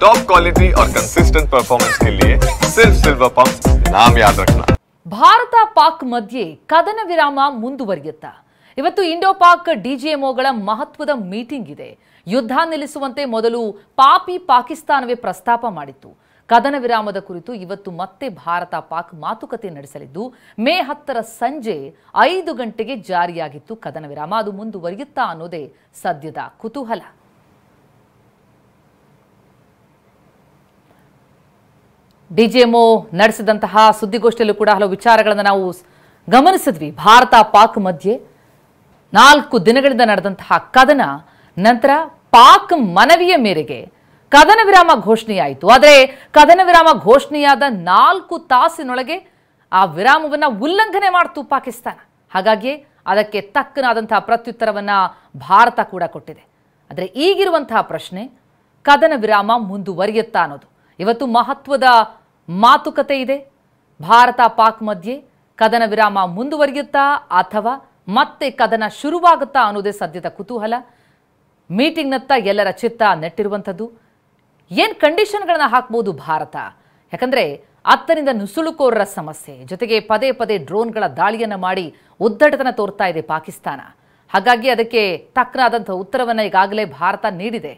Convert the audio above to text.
Top quality और consistent performance के लिए सिर्फ सिल्वर पंप नाम याद रखना। ಭಾರತ ಪಾಕ್ ಮಧ್ಯೆ ಕದನ ವಿರಾಮ ಮುಂದುವರಿಯುತ್ತಾ? ಇವತ್ತು ಇಂಡೋ ಪಾಕ್ ಡಿಜಿಎಂಒಗಳ ಮಹತ್ವದ ಮೀಟಿಂಗ್ ಇದೆ. ಯುದ್ಧ ನಿಲ್ಲಿಸುವಂತೆ ಮೊದಲು ಪಾಕಿಸ್ತಾನವೇ ಪ್ರಸ್ತಾಪ ಮಾಡಿತ್ತು. ಕದನ ವಿರಾಮದ ಕುರಿತು ಇವತ್ತು ಮತ್ತೆ ಭಾರತ ಪಾಕ್ ಮಾತುಕತೆ ನಡೆಸಲಿದ್ದು ಮೇ 10ರ ಸಂಜೆ 5 ಗಂಟೆಗೆ ಜಾರಿಯಾಗಿತ್ತು ಕದನ ವಿರಾಮ. ಅದು ಮುಂದುವರಿಯುತ್ತಾ ಅನ್ನೋದೇ ಸದ್ಯದ ಕುತೂಹಲ. ಡಿಜಿಎಂಒ ನಡೆಸಿದಂತಹ ಸುದ್ದಿಗೋಷ್ಠಿಯಲ್ಲೂ ಕೂಡ ಹಲವು ವಿಚಾರಗಳನ್ನು ನಾವು ಗಮನಿಸಿದ್ವಿ. ಭಾರತ ಪಾಕ್ ಮಧ್ಯೆ 4 ದಿನಗಳಿಂದ ನಡೆದಂತಹ ಕದನ ನಂತರ ಪಾಕ್ ಮನವಿಯ ಮೇರೆಗೆ ಕದನ ವಿರಾಮ ಘೋಷಣೆಯಾಯಿತು. ಆದರೆ ಕದನ ವಿರಾಮ ಘೋಷಣೆಯಾದ 4 ತಾಸಿನೊಳಗೆ ಆ ವಿರಾಮವನ್ನು ಉಲ್ಲಂಘನೆ ಮಾಡಿತು ಪಾಕಿಸ್ತಾನ. ಹಾಗಾಗಿ ಅದಕ್ಕೆ ತಕ್ಕನಾದಂತಹ ಪ್ರತ್ಯುತ್ತರವನ್ನು ಭಾರತ ಕೂಡ ಕೊಟ್ಟಿದೆ. ಆದರೆ ಈಗಿರುವಂತಹ ಪ್ರಶ್ನೆ, ಕದನ ವಿರಾಮ ಮುಂದುವರಿಯುತ್ತಾ ಅನ್ನೋದು. ಇವತ್ತು ಮಹತ್ವದ ಮಾತುಕತೆ ಇದೆ. ಭಾರತ ಪಾಕ್ ಮಧ್ಯೆ ಕದನ ವಿರಾಮ ಮುಂದುವರಿಯುತ್ತಾ ಅಥವಾ ಮತ್ತೆ ಕದನ ಶುರುವಾಗುತ್ತಾ ಅನ್ನೋದೇ ಸದ್ಯದ ಕುತೂಹಲ. ಮೀಟಿಂಗ್ನತ್ತ ಎಲ್ಲರ ಚಿತ್ತ ನೆಟ್ಟಿರುವಂಥದ್ದು. ಏನು ಕಂಡೀಷನ್ಗಳನ್ನ ಹಾಕ್ಬೋದು ಭಾರತ? ಯಾಕಂದರೆ ಅತ್ತನಿಂದ ನುಸುಳುಕೋರರ ಸಮಸ್ಯೆ, ಜೊತೆಗೆ ಪದೇ ಪದೇ ಡ್ರೋನ್ಗಳ ದಾಳಿಯನ್ನು ಮಾಡಿ ಉದ್ದಟತನ ತೋರ್ತಾ ಇದೆ ಪಾಕಿಸ್ತಾನ. ಹಾಗಾಗಿ ಅದಕ್ಕೆ ತಕ್ಕನಾದಂಥ ಉತ್ತರವನ್ನು ಈಗಾಗಲೇ ಭಾರತ ನೀಡಿದೆ.